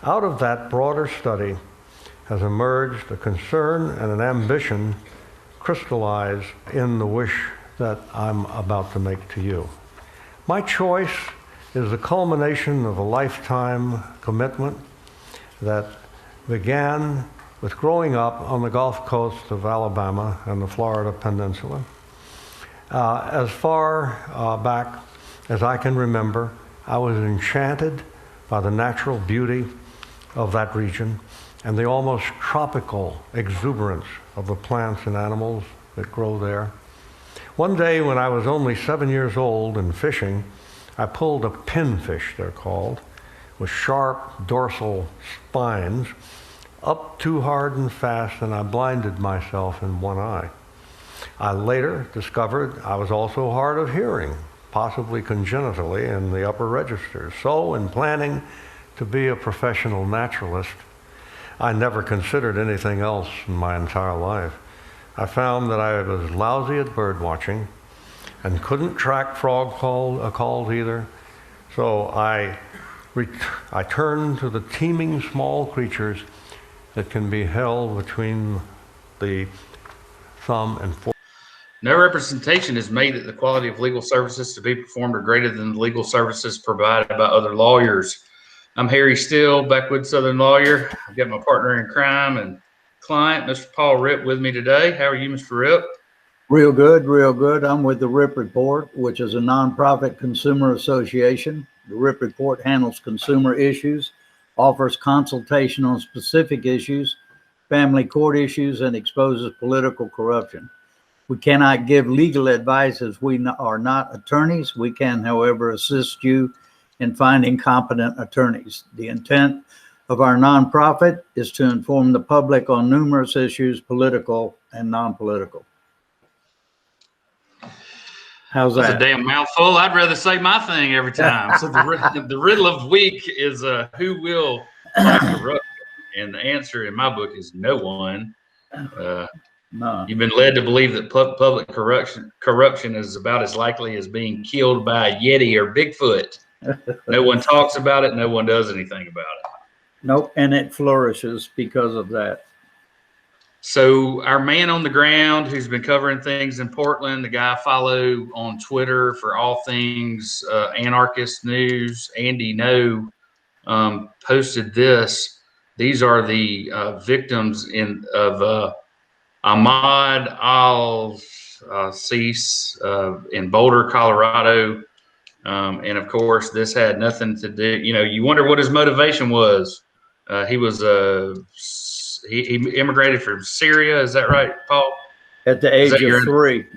Out of that broader study has emerged a concern and an ambition crystallized in the wish that I'm about to make to you. My choice is the culmination of a lifetime commitment that began with growing up on the Gulf Coast of Alabama and the Florida Peninsula. As far back as I can remember, I was enchanted by the natural beauty of that region and the almost tropical exuberance of the plants and animals that grow there. One day when I was only 7 years old and fishing, I pulled a pinfish, they're called, with sharp dorsal spines, up too hard and fast, and I blinded myself in one eye. I later discovered I was also hard of hearing, possibly congenitally in the upper registers. So in planning to be a professional naturalist, I never considered anything else in my entire life. I found that I was lousy at bird watching and couldn't track frog calls either. So I turned to the teeming small creatures that can be held between the thumb and forefinger. No representation is made that the quality of legal services to be performed are greater than the legal services provided by other lawyers. I'm Harry Steele, Backwood Southern lawyer. I've got my partner in crime and client, Mr. Paul Ripp, with me today. How are you, Mr. Ripp? Real good, real good. I'm with the Ripp Report, which is a nonprofit consumer association. The Ripp Report handles consumer issues, offers consultation on specific issues, family court issues, and exposes political corruption. We cannot give legal advice as we are not attorneys. We can, however, assist you in finding competent attorneys. The intent of our nonprofit is to inform the public on numerous issues, political and non-political. How's that? That's a damn mouthful. I'd rather say my thing every time. So the riddle of the week is who will fight corruption? And the answer in my book is no one. No. You've been led to believe that public corruption is about as likely as being killed by a Yeti or Bigfoot. No one talks about it. No one does anything about it. Nope, and it flourishes because of that. So our man on the ground who's been covering things in Portland, the guy I follow on Twitter for all things anarchist news, Andy No, posted this. These are the victims of Ahmad al-Sis in Boulder, Colorado. And of course, this had nothing to do, you wonder what his motivation was. He immigrated from Syria. Is that right, Paul? At the age of 3.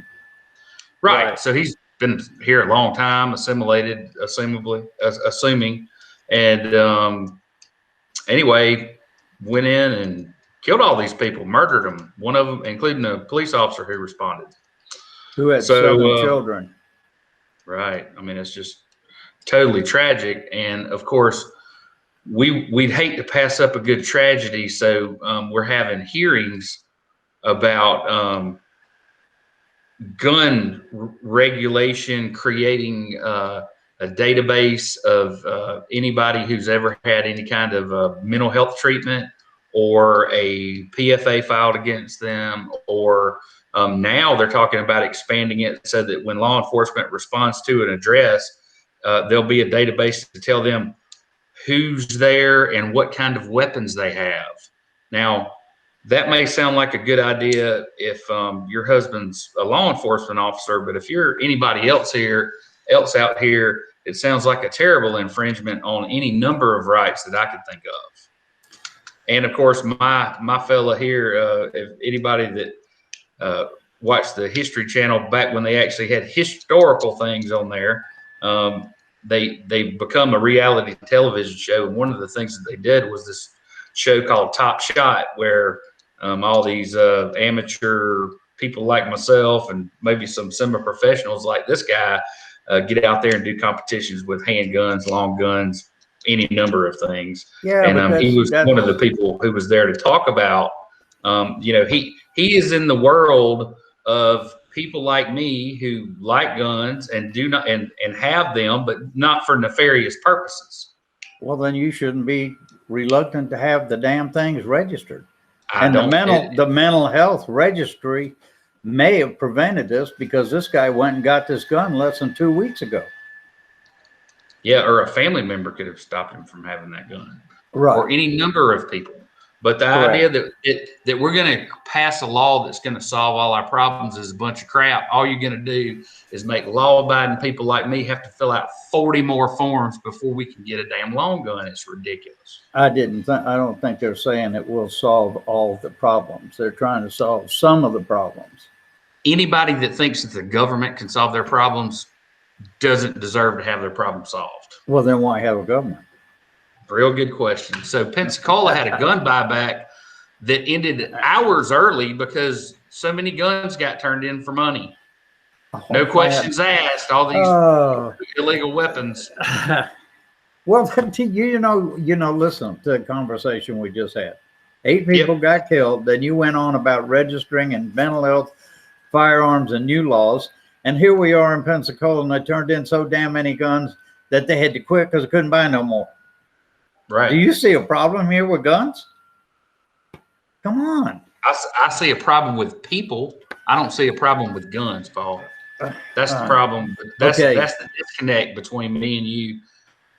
Right. So he's been here a long time, assuming. And anyway, went in and killed all these people, murdered them. One of them, including a police officer who responded. Who had 7 children. Right. I mean, it's just totally tragic. And of course, we'd hate to pass up a good tragedy. So we're having hearings about gun regulation, creating a database of anybody who's ever had any kind of mental health treatment or a PFA filed against them, or now they're talking about expanding it so that when law enforcement responds to an address, there'll be a database to tell them who's there and what kind of weapons they have. Now, that may sound like a good idea if your husband's a law enforcement officer, but if you're anybody else out here, it sounds like a terrible infringement on any number of rights that I could think of. And of course, my fella here, if anybody that watched the History Channel back when they actually had historical things on there, they become a reality television show. And one of the things that they did was this show called Top Shot, where all these amateur people like myself and maybe some semi-professionals like this guy get out there and do competitions with handguns, long guns, any number of things. Yeah, and he was one of the people who was there to talk about, he is in the world of people like me who like guns and do not and have them, but not for nefarious purposes. Well, then you shouldn't be reluctant to have the damn things registered. I And don't. the mental health registry may have prevented this because this guy went and got this gun less than 2 weeks ago. Yeah, or a family member could have stopped him from having that gun, or Right. any number of people. But the Correct. idea that we're going to pass a law that's going to solve all our problems is a bunch of crap. All you're going to do is make law-abiding people like me have to fill out 40 more forms before we can get a damn long gun. It's ridiculous. I don't think they're saying it will solve all the problems. They're trying to solve some of the problems. Anybody that thinks that the government can solve their problems doesn't deserve to have their problem solved. Well, then why have a government? Real good question. So Pensacola had a gun buyback that ended hours early because so many guns got turned in for money. No questions asked. All these illegal weapons. Well, you know, listen to the conversation we just had. 8 people got killed. Then you went on about registering and mental health, firearms, and new laws. And here we are in Pensacola, and they turned in so damn many guns that they had to quit because they couldn't buy no more. Right. Do you see a problem here with guns? Come on. I see a problem with people. I don't see a problem with guns, Paul. That's the problem. That's the disconnect between me and you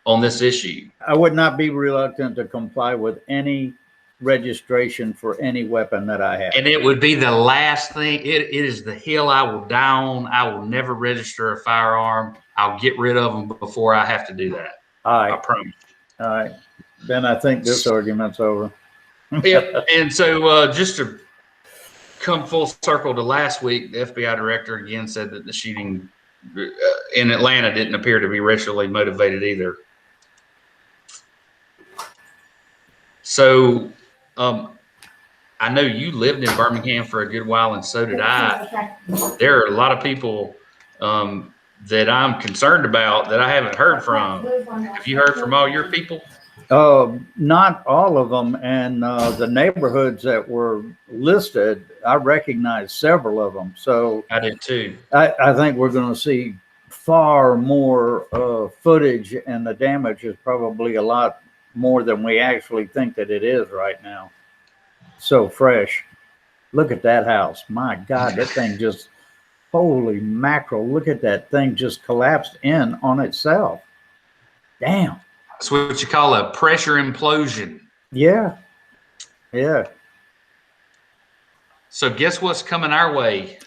on this issue. I would not be reluctant to comply with any registration for any weapon that I have. And it would be the last thing. It is the hill I will die on. I will never register a firearm. I'll get rid of them before I have to do that. I promise. All right. Then I think this argument's over. Yep. And so just to come full circle to last week, the FBI director again said that the shooting in Atlanta didn't appear to be racially motivated either. So I know you lived in Birmingham for a good while, and so did I. There are a lot of people that I'm concerned about that I haven't heard from. Have you heard from all your people? Not all of them. And the neighborhoods that were listed, I recognize several of them. So I did too. I think we're going to see far more footage, and the damage is probably a lot more than we actually think that it is right now. So fresh. Look at that house. My God, that thing just, holy mackerel. Look at that thing just collapsed in on itself. Damn. That's what you call a pressure implosion. Yeah. Yeah. So guess what's coming our way?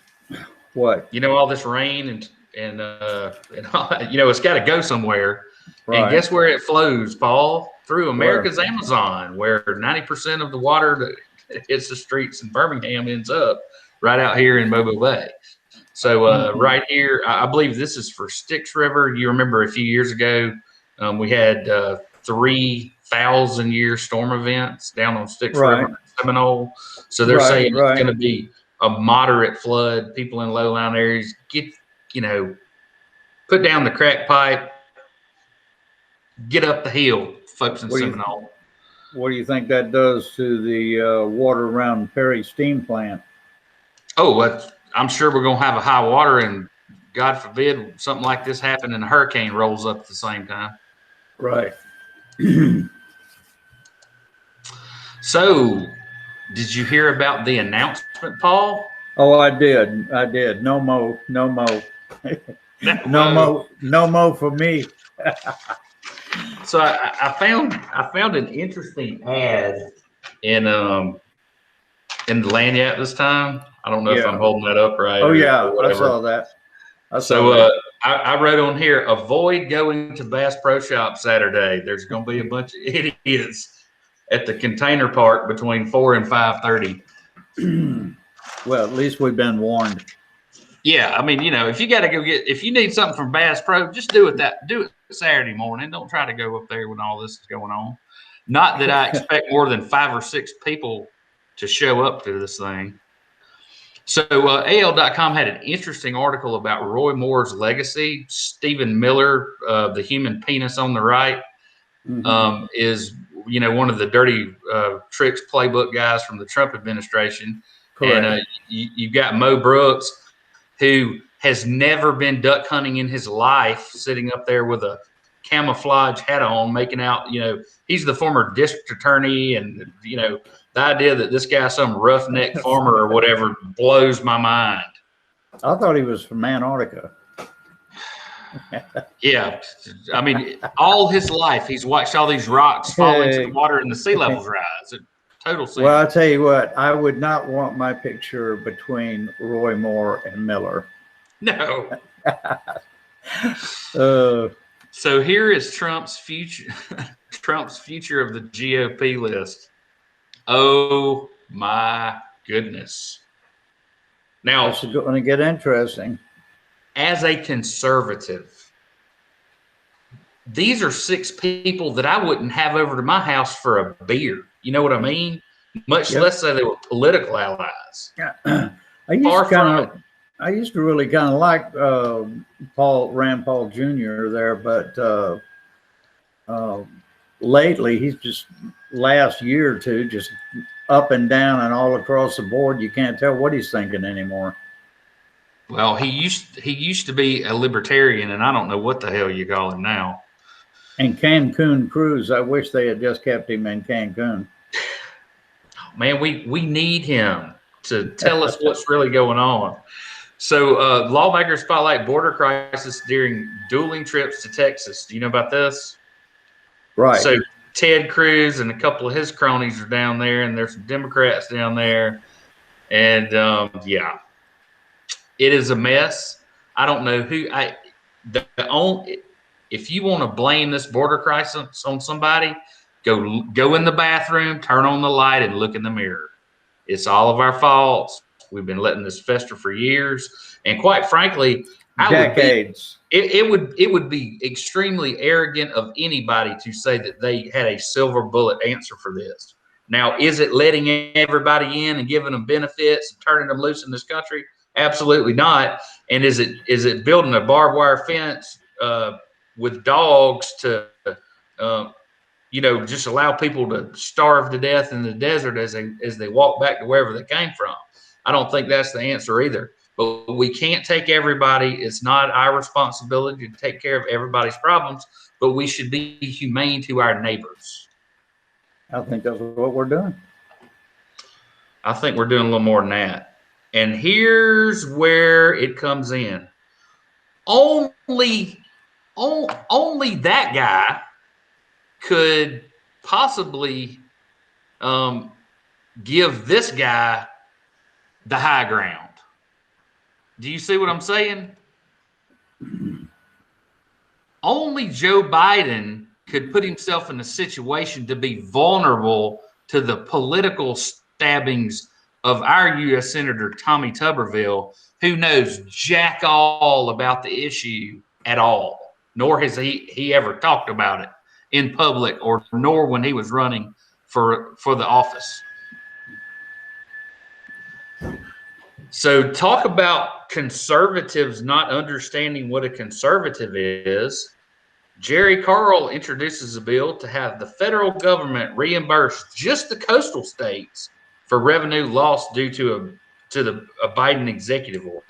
What? You know, all this rain and all, you know, it's got to go somewhere. Right. And guess where it flows, Paul? Through America's Amazon, where 90% of the water that hits the streets in Birmingham ends up right out here in Mobile Bay. So right here, I believe this is for Styx River. You remember a few years ago, we had 3,000-year storm events down on Styx River in Seminole. So they're saying it's going to be a moderate flood. People in low-lying areas put down the crack pipe, get up the hill, folks in Seminole. What do you think that does to the water around Perry Steam Plant? Oh, I'm sure we're going to have a high water, and God forbid something like this happen and a hurricane rolls up at the same time. Right. So, did you hear about the announcement, Paul? Oh, I did. No mo. No mo for me. So I found an interesting ad in the Lanyard this time. I don't know if I'm holding that up right. Oh yeah, I saw that. I wrote on here: avoid going to Bass Pro Shop Saturday. There's going to be a bunch of idiots at the container park between 4 and 5:30. Well, at least we've been warned. Yeah, I mean, if you got to if you need something from Bass Pro, just do it Saturday morning. Don't try to go up there when all this is going on. Not that I expect more than 5 or 6 people to show up to this thing. So AL.com had an interesting article about Roy Moore's legacy. Stephen Miller, the human penis on the right, is one of the dirty tricks playbook guys from the Trump administration. Correct. And you've got Mo Brooks, who has never been duck hunting in his life, sitting up there with a camouflage hat on, making out, he's the former district attorney. And, the idea that this guy's some roughneck farmer or whatever blows my mind. I thought he was from Antarctica. Yeah. I mean, all his life, he's watched all these rocks fall into the water and the sea levels rise. Total sense. Well, I'll tell you what, I would not want my picture between Roy Moore and Miller. No. So here is Trump's future of the GOP list. Oh my goodness. Now, this is going to get interesting. As a conservative, these are 6 people that I wouldn't have over to my house for a beer. You know what I mean? Much less say they were political allies. I used to really kind of like Rand Paul Jr. there, but lately he's just last year or two just up and down and all across the board. You can't tell what he's thinking anymore. Well, he used to be a libertarian, and I don't know what the hell you call him now. And Cancun Cruz, I wish they had just kept him in Cancun. Man, we need him to tell us what's really going on. So lawmakers spotlight border crisis during dueling trips to Texas. Do you know about this? Right. So Ted Cruz and a couple of his cronies are down there, and there's some Democrats down there. And, it is a mess. I don't know if you want to blame this border crisis on somebody, go in the bathroom, turn on the light, and look in the mirror. It's all of our faults. We've been letting this fester for years, and quite frankly, decades. It would be extremely arrogant of anybody to say that they had a silver bullet answer for this. Now, is it letting everybody in and giving them benefits and turning them loose in this country? Absolutely not. And is it building a barbed wire fence with dogs to just allow people to starve to death in the desert as they walk back to wherever they came from? I don't think that's the answer either. But we can't take everybody. It's not our responsibility to take care of everybody's problems, but we should be humane to our neighbors. I think that's what we're doing. I think we're doing a little more than that. And here's where it comes in. Only that guy could possibly give this guy the high ground. Do you see what I'm saying? Only Joe Biden could put himself in a situation to be vulnerable to the political stabbings of our U.S. Senator Tommy Tuberville, who knows jack all about the issue at all, nor has he ever talked about it in public, or nor when he was running for the office. So talk about conservatives not understanding what a conservative is. Jerry Carl introduces a bill to have the federal government reimburse just the coastal states for revenue lost due to a Biden executive order.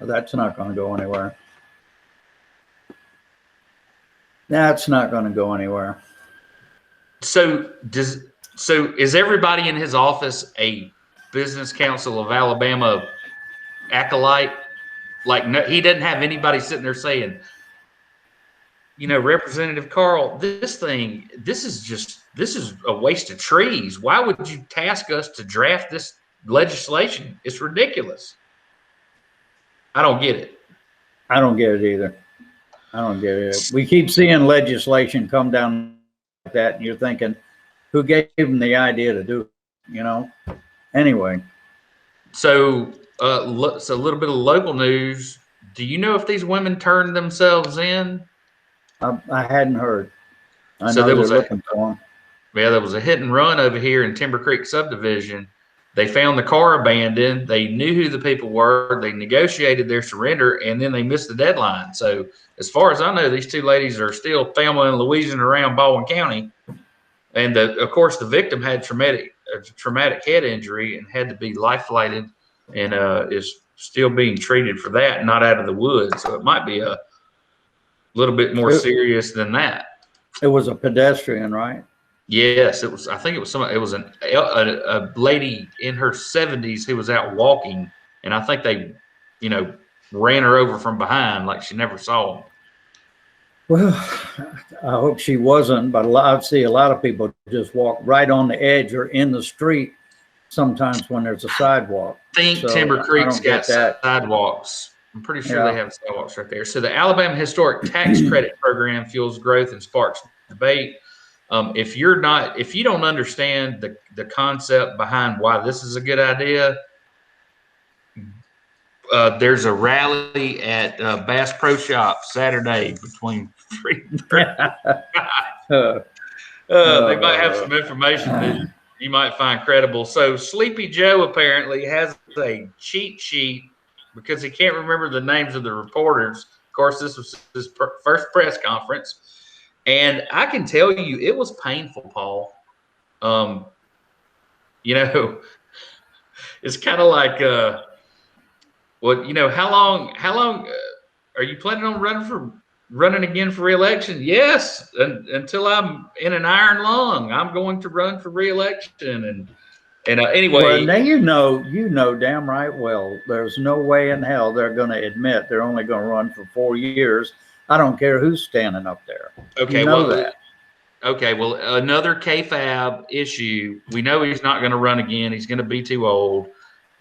That's not going to go anywhere. That's not going to go anywhere. So is everybody in his office a Business Council of Alabama acolyte? Like, no, he doesn't have anybody sitting there saying, Representative Carl, this is a waste of trees. Why would you task us to draft this legislation? It's ridiculous. I don't get it. I don't get it either. I don't get it. We keep seeing legislation come down like that, and you're thinking, who gave them the idea to do it? Anyway. So a little bit of local news. Do you know if these women turned themselves in? I hadn't heard. I So know there they're was looking for them. Yeah, there was a hit and run over here in Timber Creek subdivision. They found the car abandoned. They knew who the people were. They negotiated their surrender, and then they missed the deadline. So as far as I know, these two ladies are still family in Louisiana around Baldwin County. And of course, the victim had a traumatic head injury and had to be life flighted, and is still being treated for that, not out of the woods. So it might be little bit more serious than that. It was a pedestrian, right? Yes, it was. I think it was it was a lady in her 70s who was out walking, and I think they, ran her over from behind like she never saw them. Well, I hope she wasn't, but I see a lot of people just walk right on the edge or in the street sometimes when there's a sidewalk. Think So, Timber I Creek's don't get got that. sidewalks. I'm pretty sure Yeah. they have sidewalks right there. So the Alabama Historic Tax Credit Program fuels growth and sparks debate. If you don't understand the concept behind why this is a good idea, there's a rally at Bass Pro Shop Saturday between 3:30. They might have some information that you might find credible. So Sleepy Joe apparently has a cheat sheet because he can't remember the names of the reporters. Of course, this was his first press conference. And I can tell you it was painful, Paul. It's kind of like, how long are you planning on running again for re-election? Yes, until I'm in an iron lung, I'm going to run for re-election. And anyway, well, now you know damn right well. There's no way in hell they're going to admit they're only going to run for 4 years. I don't care who's standing up there. Okay, you know that. Okay, well, another KFAB issue. We know he's not going to run again. He's going to be too old,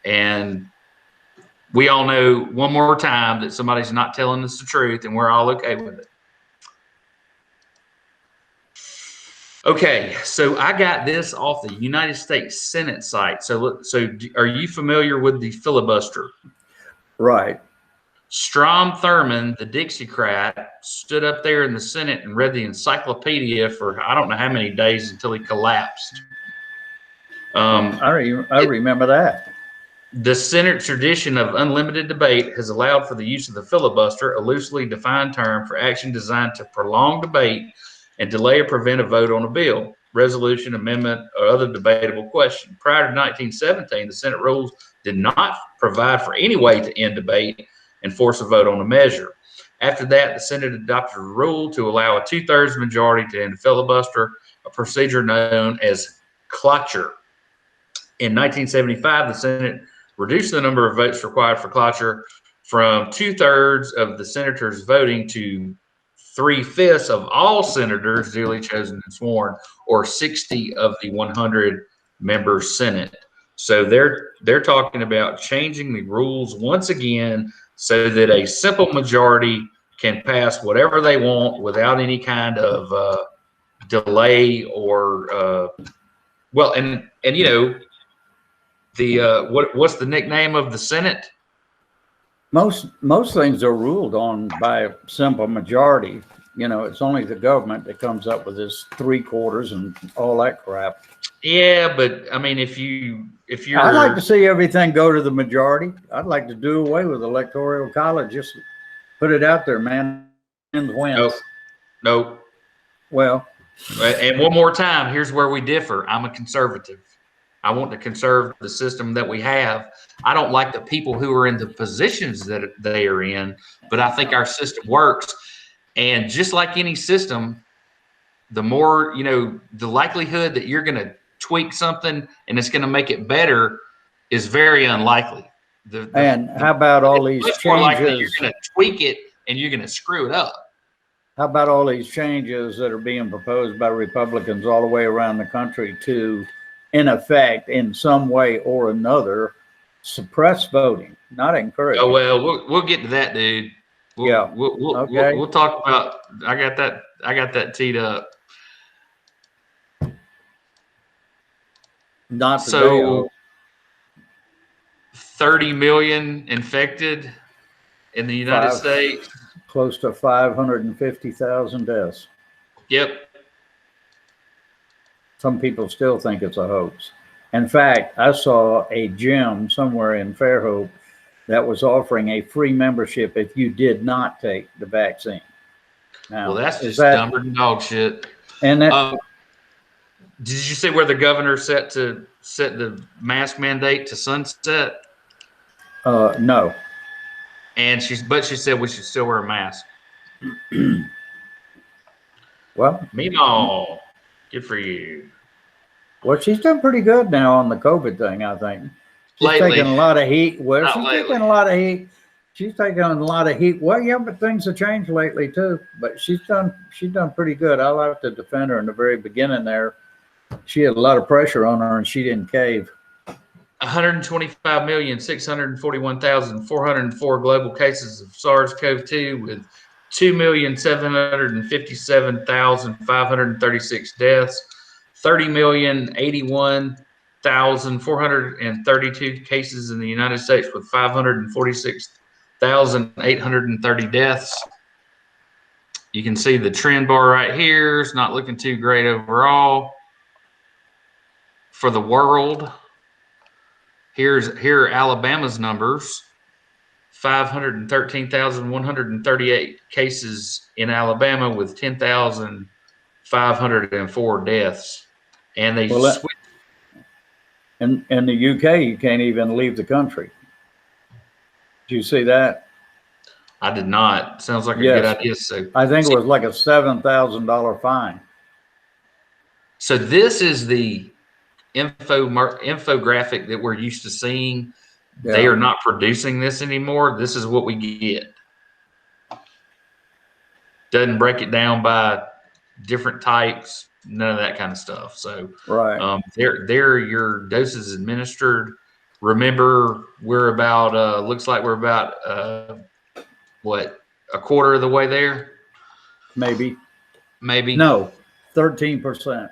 and we all know one more time that somebody's not telling us the truth, and we're all okay with it. Okay, so I got this off the United States Senate site. So are you familiar with the filibuster? Right. Strom Thurmond, the Dixiecrat, stood up there in the Senate and read the encyclopedia for I don't know how many days until he collapsed. I remember that. The Senate tradition of unlimited debate has allowed for the use of the filibuster, a loosely defined term for action designed to prolong debate and delay or prevent a vote on a bill, resolution, amendment, or other debatable question. Prior to 1917, the Senate rules did not provide for any way to end debate and force a vote on a measure. After that, the Senate adopted a rule to allow a 2/3 majority to end a filibuster, a procedure known as cloture. In 1975, the Senate reduced the number of votes required for cloture from 2/3 of the senators voting to 3/5 of all senators duly chosen and sworn, or 60 of the 100-member Senate. So they're talking about changing the rules once again so that a simple majority can pass whatever they want without any kind of delay or what's the nickname of the Senate? Most things are ruled on by a simple majority. It's only the government that comes up with this 3/4 and all that crap. Yeah, but I mean, if you're, I'd like to see everything go to the majority. I'd like to do away with electoral college. Just put it out there, man. And wins. Nope. Well, and one more time, here's where we differ. I'm a conservative. I want to conserve the system that we have. I don't like the people who are in the positions that they are in, but I think our system works. And just like any system, the more, the likelihood that you're going to tweak something and it's going to make it better is very unlikely. And how about all these much more likely changes? you're going to tweak it and you're going to screw it up. How about all these changes that are being proposed by Republicans all the way around the country to, in effect, in some way or another, suppress voting, not encourage? Oh, well, we'll get to that, dude. We'll talk about. I got that teed up. Not today. So 30 million infected in the United States. Close to 550,000 deaths. Yep. Some people still think it's a hoax. In fact, I saw a gym somewhere in Fairhope that was offering a free membership if you did not take the vaccine. Now, well, that's just dumber than dog shit. And that, did you see where the governor set the mask mandate to sunset? no. And she said we should still wear a mask. Well, Meemaw, good for you. well, she's done pretty good now on the COVID thing, I think. She's Lately. taking a lot of heat. Well, Not she's lately. taking a lot of heat. She's taking a lot of heat. Well, yeah, but things have changed lately too. But she's done pretty good. I like to defend her in the very beginning there. She had a lot of pressure on her and she didn't cave. 125,641,404 global cases of SARS-CoV-2 with 2,757,536 deaths, 30,081,432 cases in the United States with 546,830 deaths. You can see the trend bar right here. It's not looking too great overall. For the world, here are Alabama's numbers. 513,138 cases in Alabama with 10,504 deaths. And they Well, in the UK, you can't even leave the country. Did you see that? I did not. Sounds like a Yes. good idea. So I think it was like a $7,000 fine. So this is the infographic that we're used to seeing. Yeah. They are not producing this anymore. This is what we get. Doesn't break it down by different types, none of that kind of stuff. So Right. there your doses administered. Remember, we're about looks like we're about what, a quarter of the way there? Maybe. No, 13%.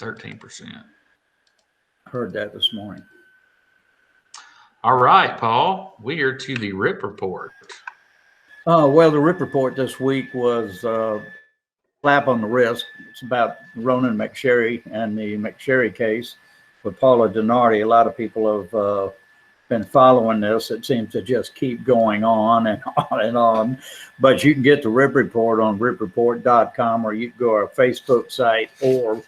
13%. Heard that this morning. All right, Paul, we are to the RIP report. Well, the RIP report this week was slap on the wrist. It's about Ronan McSherry and the McSherry case with Paula Denardi. A lot of people have been following this. It seems to just keep going on and on and on. But you can get the RIP report on ripreport.com, or you can go to our Facebook site or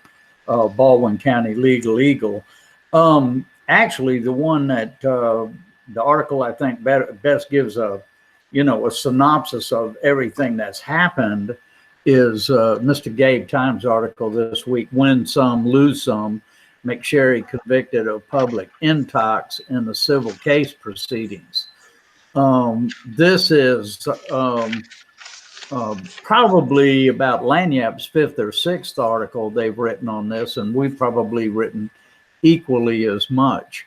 Baldwin County Legal Eagle. Actually, the one that the article I think best gives a synopsis of everything that's happened is Mr. Gabe Times article this week, Win Some, Lose Some, McSherry convicted of public intox in the civil case proceedings. This is probably about Lagniap's fifth or sixth article they've written on this, and we've probably written equally as much.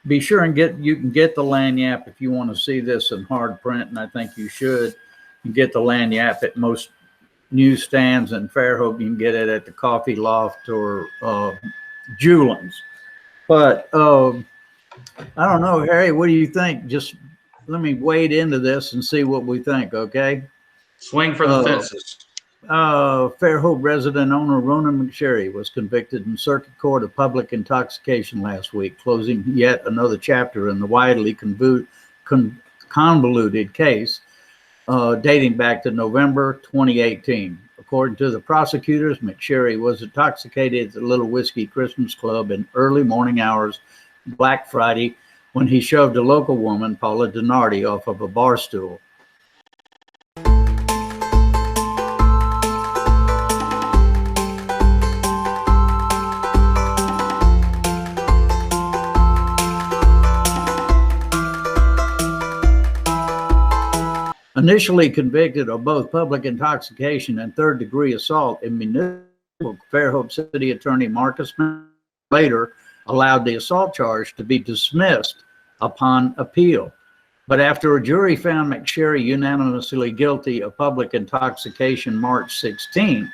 Be sure and you can get the Lagniap if you want to see this in hard print, and I think you should. You get the Lagniap at most newsstands in Fairhope. You can get it at the Coffee Loft or Julian's. But I don't know, Harry, what do you think? Just let me wade into this and see what we think, okay? Swing for the fences. Fairhope resident owner Ronan McSherry was convicted in circuit court of public intoxication last week, closing yet another chapter in the widely convoluted case dating back to November 2018. According to the prosecutors, McSherry was intoxicated at the Little Whiskey Christmas Club in early morning hours Black Friday when he shoved a local woman, Paula Denardi, off of a bar stool. Initially convicted of both public intoxication and third-degree assault in municipal, Fairhope City Attorney Marcus later allowed the assault charge to be dismissed upon appeal. But after a jury found McSherry unanimously guilty of public intoxication March 16,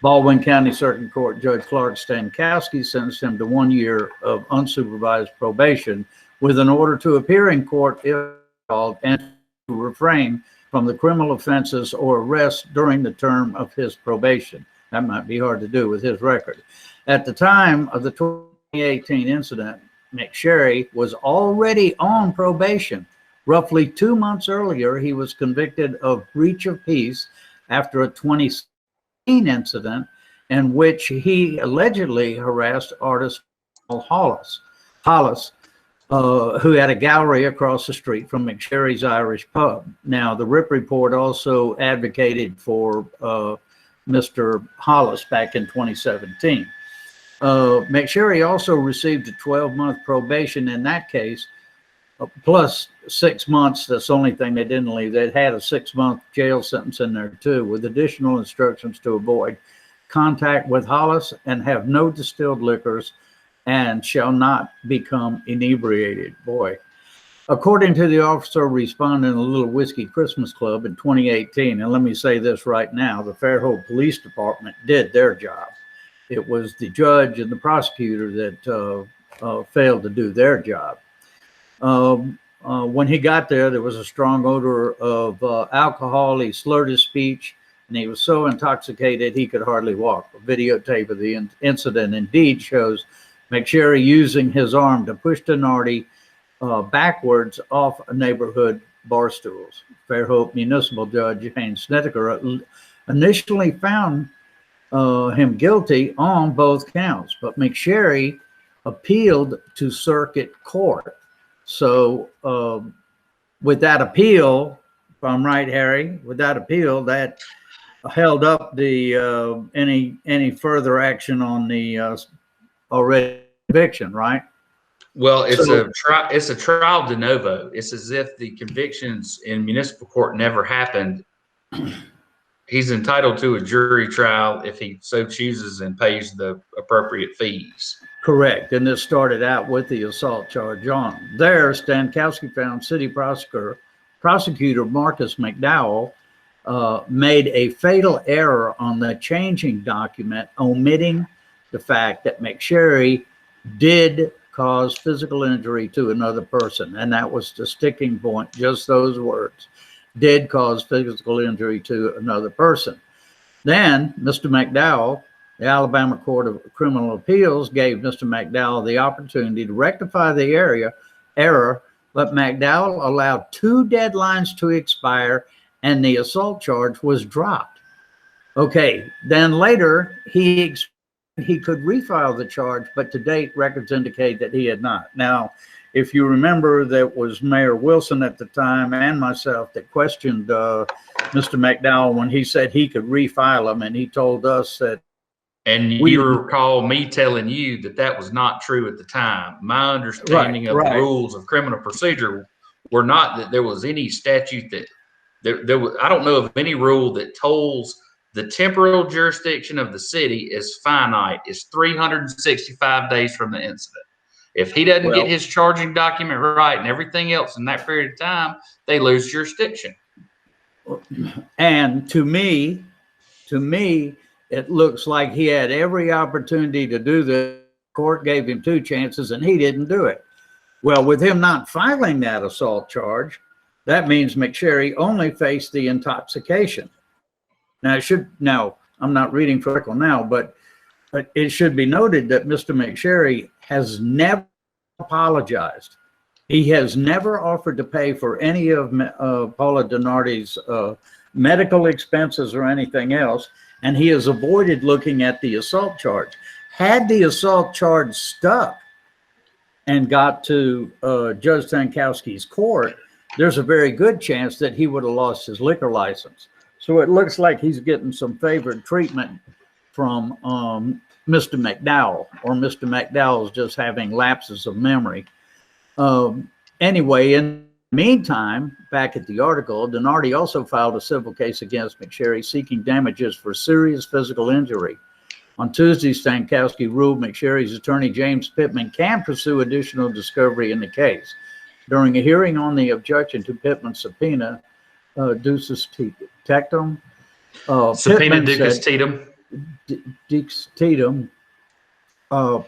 Baldwin County Circuit Court Judge Clark Stankowski sentenced him to 1 year of unsupervised probation with an order to appear in court if called and to refrain from the criminal offenses or arrests during the term of his probation. That might be hard to do with his record. At the time of the 2018 incident, McSherry was already on probation. Roughly 2 months earlier, he was convicted of breach of peace after a 2016 incident in which he allegedly harassed artist Hollis. who had a gallery across the street from McSherry's Irish Pub. Now, the Rip Report also advocated for Mr. Hollis back in 2017. McSherry also received a 12-month probation in that case, plus 6 months. That's the only thing they didn't leave. They had a 6-month jail sentence in there too, with additional instructions to avoid contact with Hollis and have no distilled liquors and shall not become inebriated. Boy. According to the officer responding to the Little Whiskey Christmas Club in 2018, and let me say this right now, the Fairhope Police Department did their job. It was the judge and the prosecutor that failed to do their job. When he got there, there was a strong odor of alcohol. He slurred his speech, and he was so intoxicated he could hardly walk. A videotape of the incident indeed shows McSherry using his arm to push Donardi backwards off a neighborhood bar stools. Fairhope Municipal Judge Haynes Snedeker initially found him guilty on both counts, but McSherry appealed to circuit court. So with that appeal, if I'm right, Harry, with that appeal, that held up the any further action on the already conviction, right? Well, it's a trial de novo. It's as if the convictions in municipal court never happened. He's entitled to a jury trial if he so chooses and pays the appropriate fees. Correct. And this started out with the assault charge on. There, Stankowski found city prosecutor Marcus McDowell made a fatal error on the changing document, omitting the fact that McSherry did cause physical injury to another person. And that was the sticking point, just those words. Did cause physical injury to another person. Then Mr. McDowell, the Alabama Court of Criminal Appeals, gave Mr. McDowell the opportunity to rectify the error, but McDowell allowed 2 deadlines to expire and the assault charge was dropped. Okay, then later he could refile the charge, but to date records indicate that he had not. Now, if you remember, that was Mayor Wilson at the time and myself that questioned Mr. McDowell when he said he could refile them, and he told us that. And you recall me telling you that that was not true at the time. My understanding of the rules of criminal procedure were not that there was any statute that there was. I don't know of any rule that tolls the temporal jurisdiction of the city is finite. It's 365 days from the incident. If he doesn't get his charging document right and everything else in that period of time, they lose jurisdiction. And to me, it looks like he had every opportunity to do this. Court gave him 2 chances and he didn't do it. Well, with him not filing that assault charge, that means McSherry only faced the intoxication. Now, I'm not reading for article now, but it should be noted that Mr. McSherry has never apologized. He has never offered to pay for any of Paula Donardi's medical expenses or anything else, and he has avoided looking at the assault charge. Had the assault charge stuck and got to Judge Stankowski's court, there's a very good chance that he would have lost his liquor license. So it looks like he's getting some favored treatment from Mr. McDowell, or Mr. McDowell's just having lapses of memory. Anyway, in the meantime, back at the article, Donardi also filed a civil case against McSherry seeking damages for serious physical injury. On Tuesday, Stankowski ruled McSherry's attorney, James Pittman, can pursue additional discovery in the case. During a hearing on the objection to Pittman's subpoena, Ducis Tectum, Subpoena Ducis Tectum. Dix Tatum,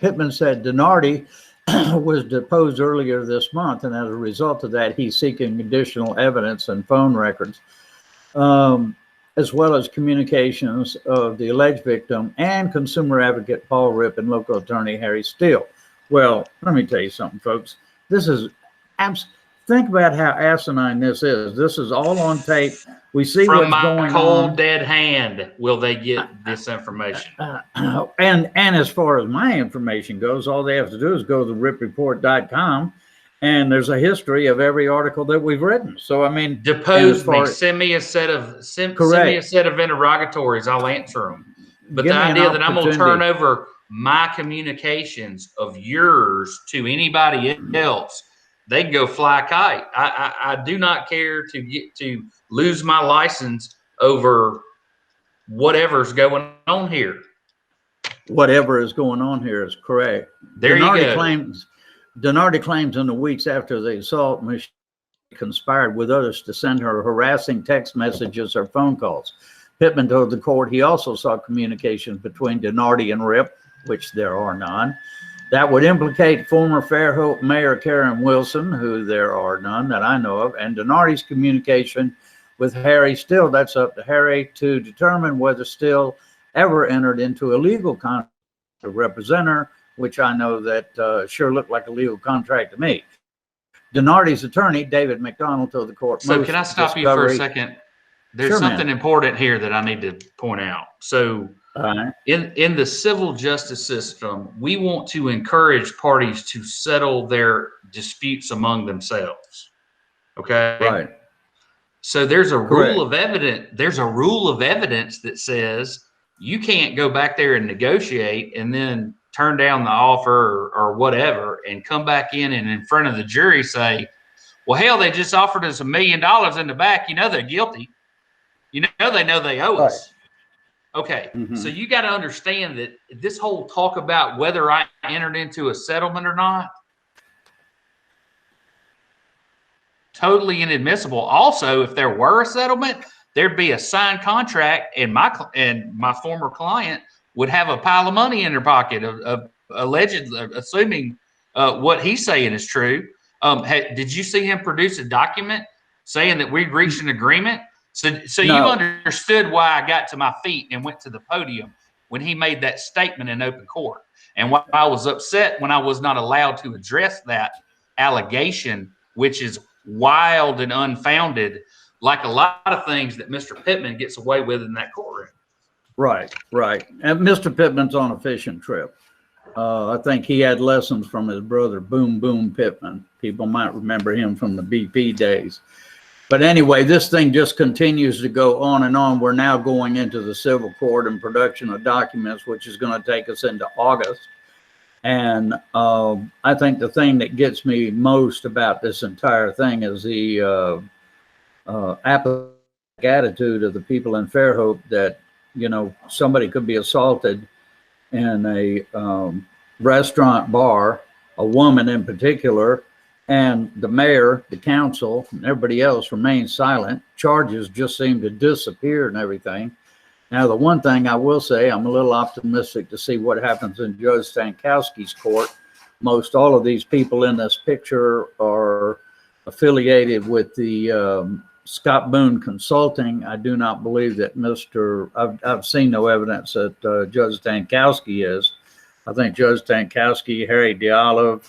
Pittman said Donardi was deposed earlier this month, and as a result of that, he's seeking additional evidence and phone records, as well as communications of the alleged victim and consumer advocate Paul Rip and local attorney Harry Steele. Well, let me tell you something, folks. This is think about how asinine this is. This is all on tape. We see from what's going on. From my cold dead hand will they get this information. And as far as my information goes, all they have to do is go to the ripreport.com And there's a history of every article that we've written. So, I mean, Depose far- me. Send me a set of send me a Correct. set of interrogatories. I'll answer them. But give the me an idea that I'm going to turn opportunity. over my communications of yours to anybody else, they can go fly a kite. I do not care to get to lose my license over whatever's going on here. Whatever is going on here is correct. There you go. Donardi claims in the weeks after the assault, Michelle conspired with others to send her harassing text messages or phone calls. Pittman told the court he also saw communications between Donardi and Rip, which there are none, that would implicate former Fairhope Mayor Karen Wilson, who there are none that I know of, and Donardi's communication with Harry Still. That's up to Harry to determine whether Still ever entered into a legal contract to represent her, which I know that sure looked like a legal contract to me. Donardi's attorney, David McDonald, told the court. So can I stop you for a second? There's something important here that I need to point out. So in the civil justice system, we want to encourage parties to settle their disputes among themselves. Okay. Right. So there's a rule of evidence. There's a rule of evidence that says you can't go back there and negotiate and then turn down the offer or whatever and come back in front of the jury say, well, hell, they just offered us $1 million in the back. You know, they're guilty. You know they owe us. Okay. So you got to understand that this whole talk about whether I entered into a settlement or not, totally inadmissible. Also, if there were a settlement, there'd be a signed contract, and my former client would have a pile of money in their pocket of allegedly, assuming what he's saying is true. Did you see him produce a document saying that we reached an agreement? So no. You understood why I got to my feet and went to the podium when he made that statement in open court, and why I was upset when I was not allowed to address that allegation, which is wild and unfounded, like a lot of things that Mr. Pittman gets away with in that courtroom. Right. And Mr. Pittman's on a fishing trip. I think he had lessons from his brother, Boom Pittman. People might remember him from the BP days. But anyway, this thing just continues to go on and on. We're now going into the civil court and production of documents, which is going to take us into August. And I think the thing that gets me most about this entire thing is the apathetic attitude of the people in Fairhope that, you know, somebody could be assaulted in a restaurant bar, a woman in particular, and the mayor, the council, and everybody else remains silent. Charges just seem to disappear and everything. Now, the one thing I will say, I'm a little optimistic to see what happens in Judge Stankowski's court. Most all of these people in this picture are affiliated with the Scott Boone Consulting. I do not believe that I've seen no evidence that Judge Stankowski is. I think Judge Stankowski, Harry Diallo,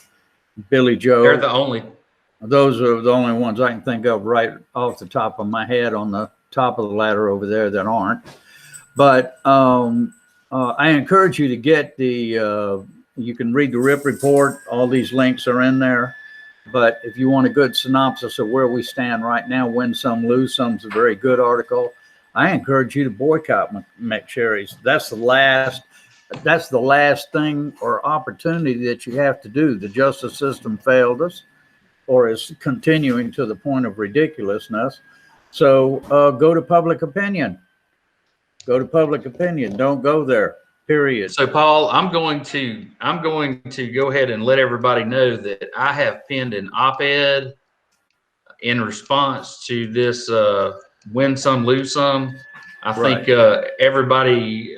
Billy Joe. They're the only. Those are the only ones I can think of right off the top of my head on the top of the ladder over there that aren't. But I encourage you to get you can read the RIP report. All these links are in there. But if you want a good synopsis of where we stand right now, win some, lose some's a very good article. I encourage you to boycott McSherry's. That's the last thing or opportunity that you have to do. The justice system failed us, or is continuing to the point of ridiculousness. So go to public opinion. Go to public opinion. Don't go there. Period. So, Paul, I'm going to go ahead and let everybody know that I have penned an op-ed in response to this win some, lose some. I think everybody,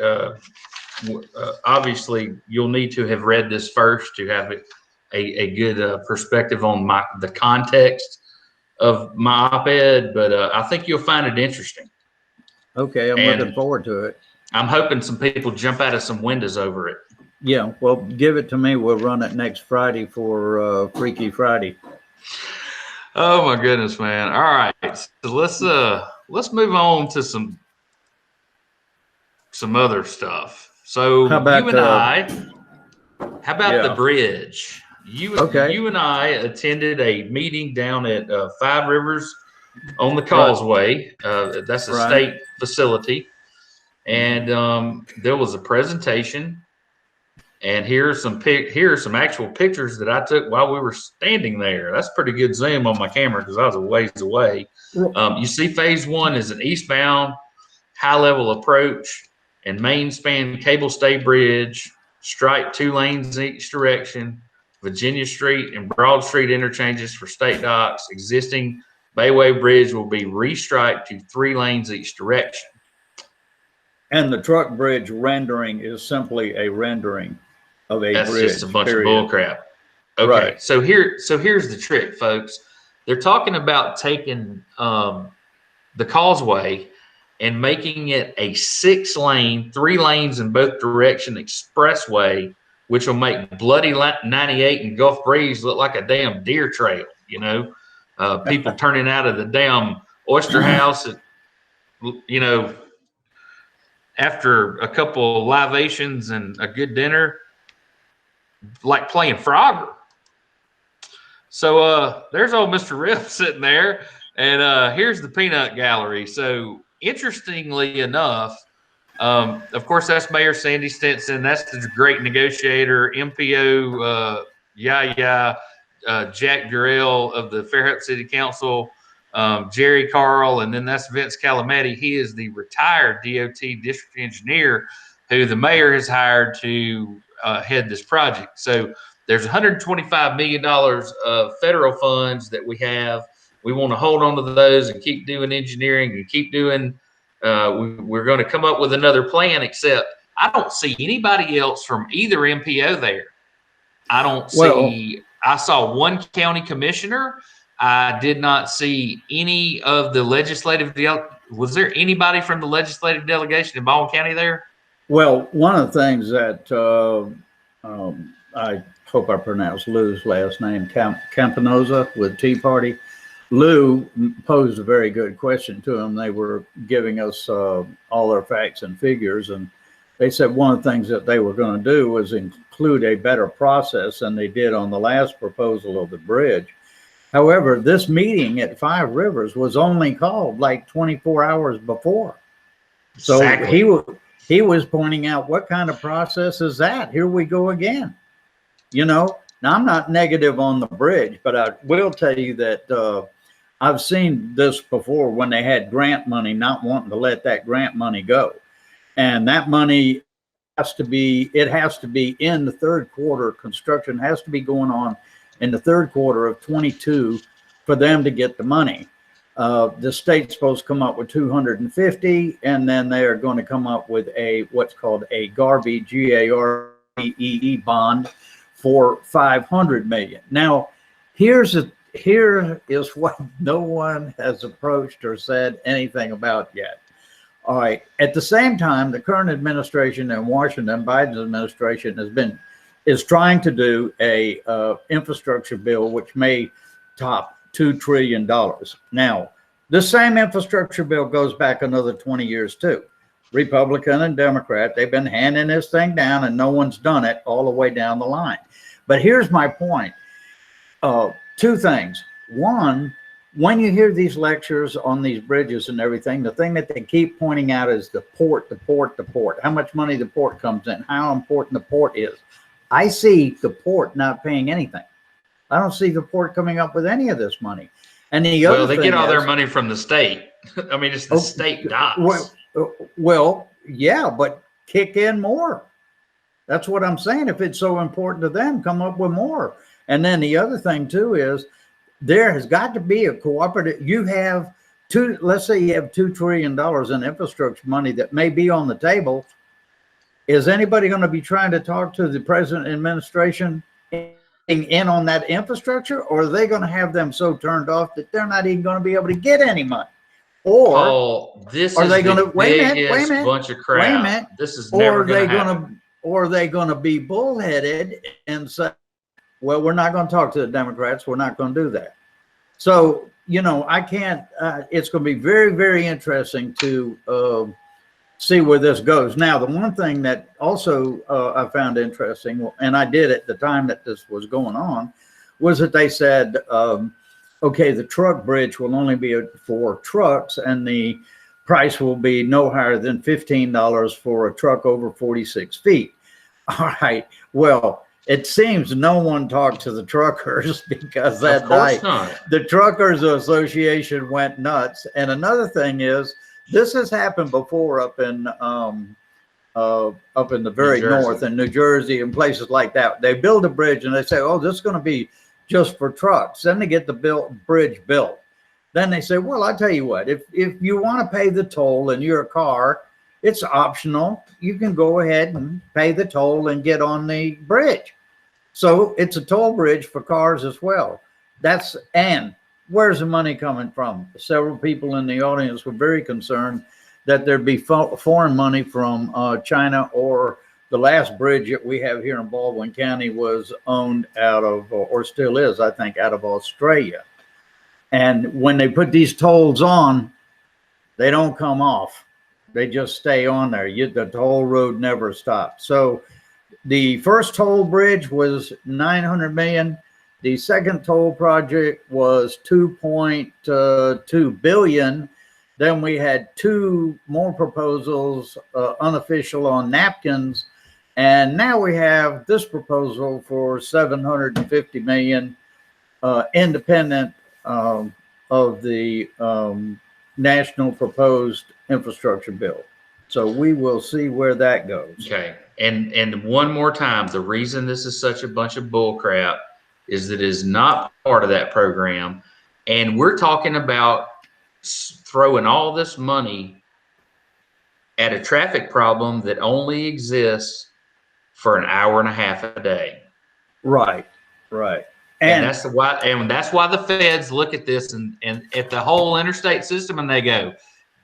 obviously, you'll need to have read this first to have a good perspective on the context of my op-ed, but I think you'll find it interesting. Okay, I'm looking forward to it. I'm hoping some people jump out of some windows over it. Yeah, well, give it to me. We'll run it next Friday for Freaky Friday. Oh my goodness, man! All right, so let's move on to some other stuff. So how about you and how about the bridge? Okay. You and I attended a meeting down at Five Rivers on the Causeway. That's a Right. state facility, and there was a presentation. And here are some actual pictures that I took while we were standing there. That's pretty good zoom on my camera because I was a ways away. You see, phase one is an eastbound high level approach and main span cable stay bridge, striped 2 lanes in each direction, Virginia Street and Broad Street interchanges for state docks. Existing Bayway Bridge will be restriped to 3 lanes each direction. And the truck bridge rendering is simply a rendering of a That's bridge. just a bunch period. of bull crap. Okay, Right. so here's the trick, folks. They're talking about taking the Causeway and making it a 6-lane, 3 lanes in both direction expressway, which will make bloody 98 and Gulf Breeze look like a damn deer trail. You know, people turning out of the damn Oyster House, you know, after a couple of libations and a good dinner, like playing Frogger. So there's old Mr. Riff sitting there, and here's the peanut gallery. So interestingly enough, of course, that's Mayor Sandy Stinson. That's the great negotiator, MPO Jack Durrell of the Fairhope City Council, Jerry Carl, and then that's Vince Calametti. He is the retired DOT district engineer who the mayor has hired to head this project. So there's $125 million of federal funds that we have. We want to hold on to those and keep doing engineering and keep doing. We're going to come up with another plan, except I don't see anybody else from either MPO there. I don't see. I saw one county commissioner. I did not see any of the legislative. Was there anybody from the legislative delegation in Baldwin County there? Well, one of the things that I hope I pronounced Lou's last name, Campanoza with Tea Party. Lou posed a very good question to him. They were giving us all their facts and figures, and they said one of the things that they were going to do was include a better process than they did on the last proposal of the bridge. However, this meeting at Five Rivers was only called like 24 hours before. So exactly. He was pointing out, what kind of process is that? Here we go again. You know, now I'm not negative on the bridge, but I will tell you that I've seen this before when they had grant money, not wanting to let that grant money go. And that money has to be in the third quarter. Construction has to be going on in the third quarter of 22 for them to get the money. The state's supposed to come up with 250, and then they are going to come up with what's called a GARBEE, G-A-R-B-E-E bond for $500 million. Now, here is what no one has approached or said anything about yet. All right. At the same time, the current administration in Washington, Biden's administration, is trying to do a infrastructure bill which may top $2 trillion. Now, this same infrastructure bill goes back another 20 years too. Republican and Democrat, they've been handing this thing down and no one's done it all the way down the line. But here's my point. 2 things. One, when you hear these lectures on these bridges and everything, the thing that they keep pointing out is the port, how much money the port comes in, how important the port is. I see the port not paying anything. I don't see the port coming up with any of this money. And the other they get all their money from the state. I mean, it's the state docks. Well, yeah, but kick in more. That's what I'm saying. If it's so important to them, come up with more. And then the other thing too is there has got to be a cooperative. You have let's say you have $2 trillion in infrastructure money that may be on the table. Is anybody going to be trying to talk to the president and administration in on that infrastructure, or are they going to have them so turned off that they're not even going to be able to get any money? Or this are is they going to wait a minute, bunch of crap. Wait a minute. This is never going to happen. Or are they going to be bullheaded and say, well, we're not going to talk to the Democrats. We're not going to do that. So, you know, I can't, it's going to be very, very interesting to see where this goes. Now, the one thing that also I found interesting, and I did at the time that this was going on, was that they said, okay, the truck bridge will only be for trucks, and the price will be no higher than $15 for a truck over 46 feet. All right. Well, it seems no one talked to the truckers because that Of course night not. the Truckers Association went nuts. And another thing is, this has happened before up in the very New Jersey. north in New Jersey and places like that. They build a bridge and they say, oh, this is going to be just for trucks. Then they get the bridge built. Then they say, well, I tell you what, if you want to pay the toll in your car, it's optional. You can go ahead and pay the toll and get on the bridge. So it's a toll bridge for cars as well. And where's the money coming from? Several people in the audience were very concerned that there'd be foreign money from China, or the last bridge that we have here in Baldwin County was owned out of, or still is, I think, out of Australia. And when they put these tolls on, they don't come off. They just stay on there. The toll road never stops. So the first toll bridge was $900 million. The second toll project was $2.2 billion. Then we had two more proposals, unofficial on napkins. And now we have this proposal for $750 million, independent of the national proposed infrastructure bill. So we will see where that goes. Okay. And one more time, the reason this is such a bunch of bull crap is that it is not part of that program. And we're talking about throwing all this money at a traffic problem that only exists for an hour and a half a day. Right. And that's why the feds look at this and at the whole interstate system, and they go,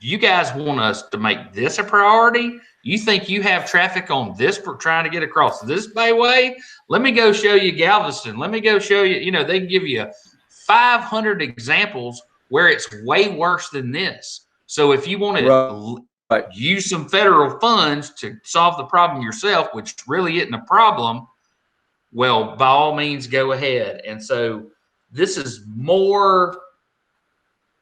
you guys want us to make this a priority? You think you have traffic on this for trying to get across this bayway? Let me go show you Galveston. Let me go show you, they can give you 500 examples where it's way worse than this. So if you want to use some federal funds to solve the problem yourself, which really isn't a problem, well, by all means, go ahead. And so this is more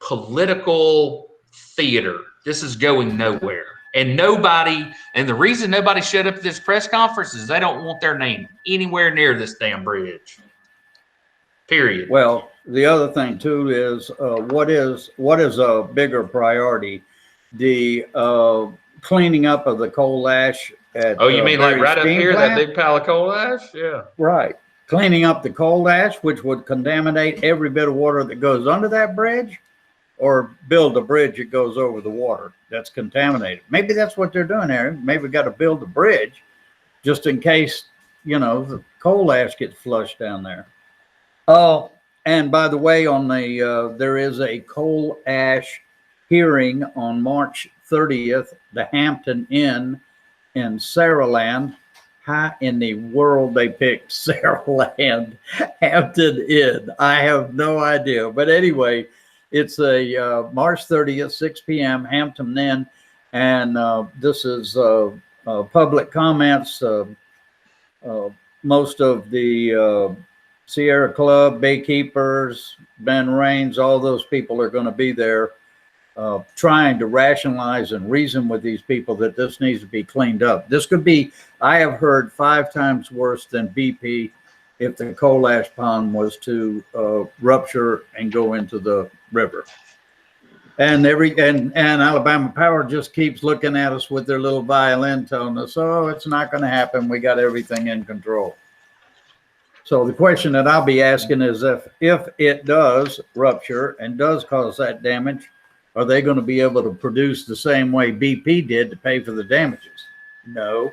political theater. This is going nowhere. And the reason nobody showed up at this press conference is they don't want their name anywhere near this damn bridge. Period. Well, the other thing too is what is a bigger priority? The cleaning up of the coal ash at you mean like right up here, plant? that big pile of coal ash? Yeah. Right. Cleaning up the coal ash, which would contaminate every bit of water that goes under that bridge, or build a bridge that goes over the water that's contaminated. Maybe that's what they're doing there. Maybe we got to build a bridge just in case, the coal ash gets flushed down there. Oh, and by the way, there is a coal ash hearing on March 30th, the Hampton Inn in Saraland. How in the world they picked Saraland, Hampton Inn? I have no idea. But anyway, it's a March 30th, 6 p.m., Hampton Inn. And this is public comments. Most of the Sierra Club, Baykeepers, Ben Raines, all those people are going to be there trying to rationalize and reason with these people that this needs to be cleaned up. This could be, I have heard, 5 times worse than BP if the coal ash pond was to rupture and go into the river. And Alabama Power just keeps looking at us with their little violin telling us, oh, it's not going to happen. We got everything in control. So the question that I'll be asking is if it does rupture and does cause that damage, are they going to be able to produce the same way BP did to pay for the damages? No.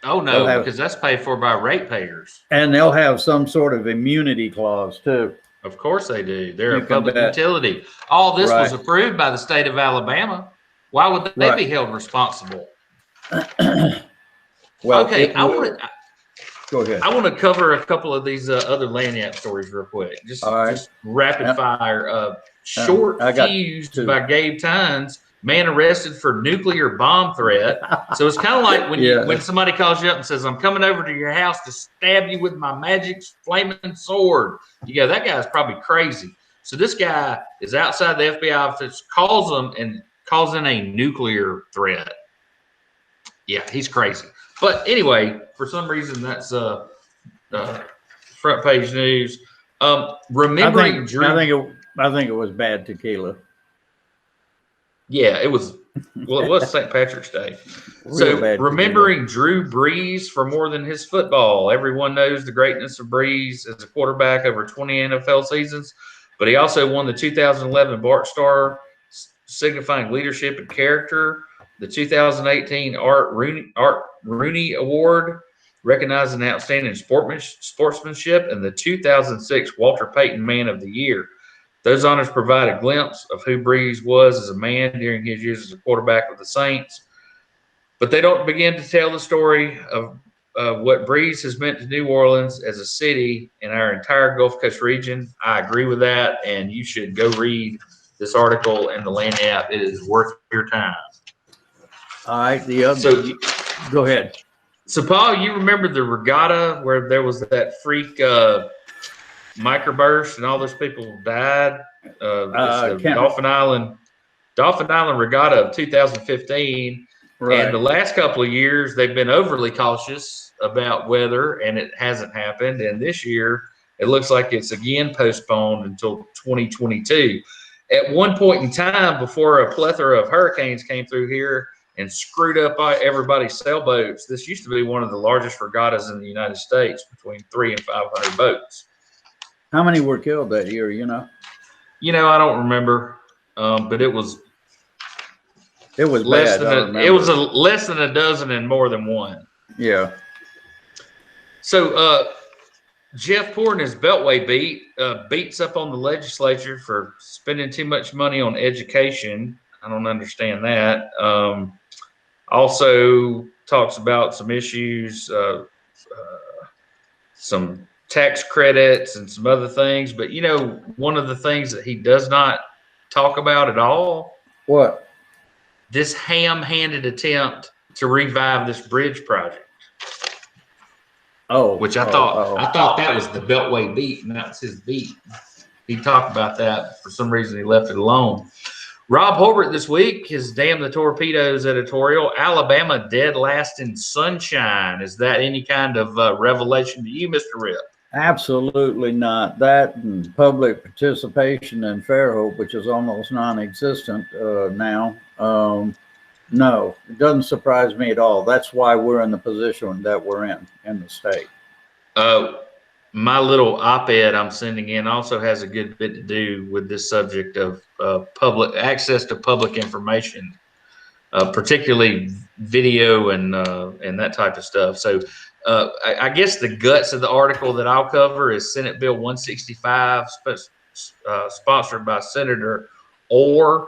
Oh, no, because that's paid for by ratepayers. And they'll have some sort of immunity clause, too. Of course they do. They're a public utility. All this was approved by the state of Alabama. Why would they be held responsible? Well, okay, go ahead. I want to cover a couple of these other Lagniappe stories real quick. Just rapid fire. Short Fused by Gabe Tynes man arrested for nuclear bomb threat. So it's kind of like when Yeah. when somebody calls you up and says, I'm coming over to your house to stab you with my magic flaming sword. You go, that guy's probably crazy. So this guy is outside the FBI office, calls them and calls in a nuclear threat. Yeah, he's crazy. But anyway, for some reason, that's front page news. Remembering Drew. I think it was bad tequila. Yeah, it was. Well, it was St. Patrick's Day. Real So bad remembering Drew Brees for more than his football. Everyone knows the greatness of Brees as a quarterback over 20 NFL seasons, but he also won the 2011 Bart Star, signifying leadership and character. The 2018 Art Rooney Award, recognizing outstanding sportsmanship, and the 2006 Walter Payton Man of the Year. Those honors provide a glimpse of who Brees was as a man during his years as a quarterback of the Saints. But they don't begin to tell the story of what Brees has meant to New Orleans as a city and our entire Gulf Coast region. I agree with that, and you should go read this article in the Land app. It is worth your time. All right, the other. So, Go ahead. So Paul, you remember the regatta where there was that freak microburst and all those people died? It's the Dolphin Island Regatta of 2015. Right. And the last couple of years, they've been overly cautious about weather, and it hasn't happened. And this year, it looks like it's again postponed until 2022. At one point in time, before a plethora of hurricanes came through here and screwed up everybody's sailboats, this used to be one of the largest regattas in the United States, between 300 and 500 boats. How many were killed that year? You know, I don't remember, but it was less bad. It was less than a dozen and more than one. Yeah. So Jeff Poore and his Beltway beats up on the legislature for spending too much money on education. I don't understand that. Also talks about some issues, some tax credits and some other things. But, one of the things that he does not talk about at all. What? This ham-handed attempt to revive this bridge project. Oh. Which I thought that was the Beltway beat, and that's his beat. He talked about that. For some reason, he left it alone. Rob Holbert this week, his Damn the Torpedoes editorial, Alabama dead last in sunshine. Is that any kind of revelation to you, Mr. Rip? Absolutely not. That and public participation in Fairhope, which is almost non-existent now. No, it doesn't surprise me at all. That's why we're in the position that we're in the state. My little op-ed I'm sending in also has a good bit to do with this subject of public access to public information, particularly video and that type of stuff. So I guess the guts of the article that I'll cover is Senate Bill 165, sponsored by Senator Orr.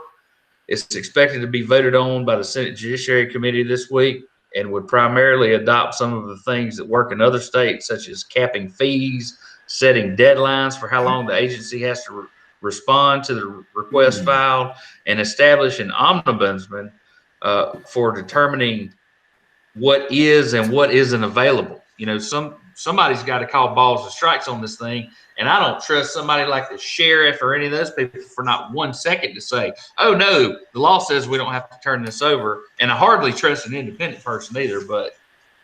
It's expected to be voted on by the Senate Judiciary Committee this week, and would primarily adopt some of the things that work in other states, such as capping fees, setting deadlines for how long the agency has to respond to the request filed, and establish an ombudsman for determining what is and what isn't available. Somebody's got to call balls and strikes on this thing, and I don't trust somebody like the sheriff or any of those people for not 1 second to say, oh, no, the law says we don't have to turn this over. And I hardly trust an independent person either, but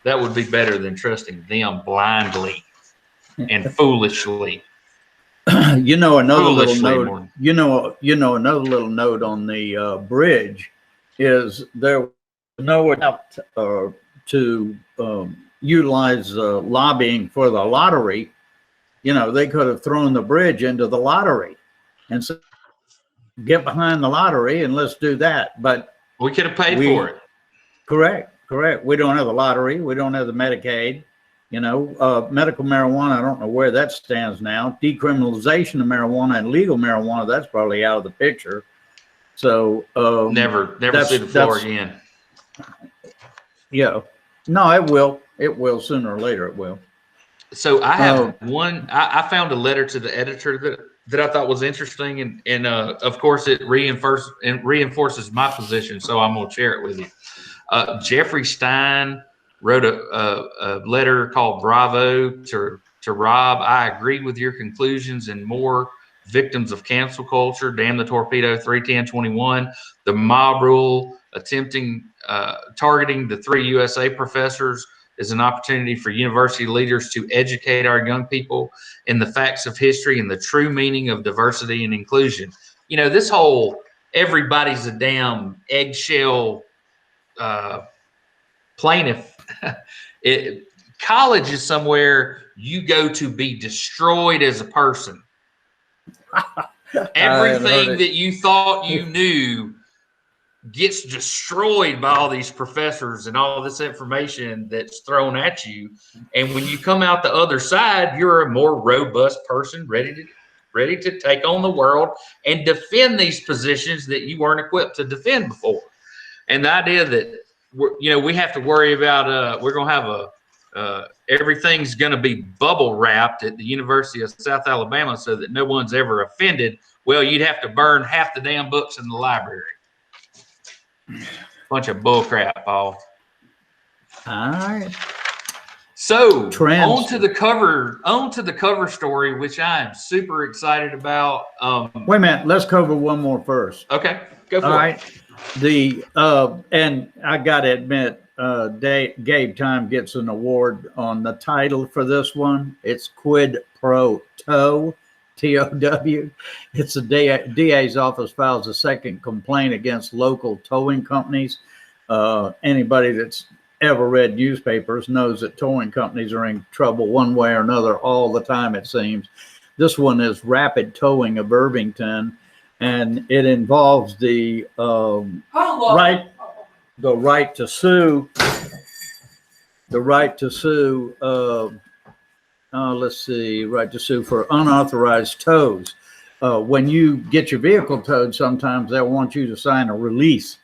that would be better than trusting them blindly and foolishly. Another Foolishly little more. note. Another little note on the bridge is there was no attempt to utilize lobbying for the lottery. They could have thrown the bridge into the lottery and said, get behind the lottery and let's do that. But We could have paid for it. Correct. We don't have the lottery. We don't have the Medicaid. Medical marijuana, I don't know where that stands now. Decriminalization of marijuana and legal marijuana, that's probably out of the picture. So Never see the floor again. Yeah. No, it will. It will sooner or later. It will. So I have I found a letter to the editor that I thought was interesting, and of course it reinforces my position, so I'm gonna share it with you. Jeffrey Stein wrote a letter called "Bravo" to Rob. I agree with your conclusions and more. Victims of cancel culture, damn the torpedo, 31021, the mob rule, targeting the 3 USA professors is an opportunity for university leaders to educate our young people in the facts of history and the true meaning of diversity and inclusion. You know, this whole everybody's a damn eggshell plaintiff. College is somewhere you go to be destroyed as a person. Everything that you thought you knew gets destroyed by all these professors and all this information that's thrown at you. And when you come out the other side, you're a more robust person, ready to take on the world and defend these positions that you weren't equipped to defend before. And the idea that we have to worry about we're going to have everything's going to be bubble wrapped at the University of South Alabama so that no one's ever offended. Well, you'd have to burn half the damn books in the library. Bunch of bull crap, Paul. All right. So on to the cover story, which I am super excited about. Wait a minute, let's cover one more first. Okay, go for it. All right. And I gotta admit, Gabe Time gets an award on the title for this one. It's Quid Pro Tow, TOW. It's the DA's office files a second complaint against local towing companies. Anybody that's ever read newspapers knows that towing companies are in trouble one way or another all the time, it seems. This one is Rapid Towing of Irvington, and it involves the right to sue. The right to sue. Right to sue for unauthorized tows. When you get your vehicle towed, sometimes they'll want you to sign a release,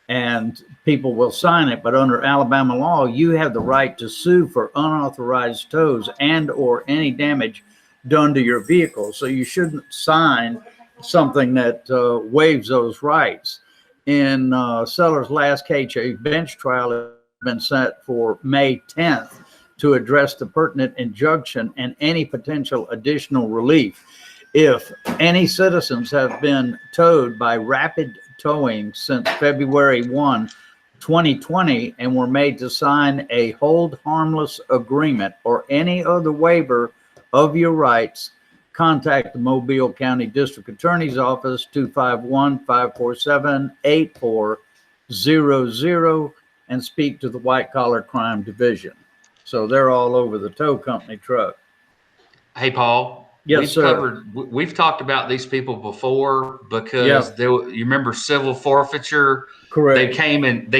and people will sign it. But under Alabama law, you have the right to sue for unauthorized tows and or any damage done to your vehicle. So you shouldn't sign something that waives those rights. In Sellers' last case, a bench trial has been set for May 10th to address the pertinent injunction and any potential additional relief. If any citizens have been towed by Rapid Towing since February 1, 2020, and were made to sign a hold harmless agreement or any other waiver of your rights, contact the Mobile County District Attorney's Office, 251-547-8400, and speak to the White Collar Crime Division. So they're all over the tow company truck. Hey, Paul. Yes, sir. We've talked about these people before because you remember civil forfeiture. Correct. They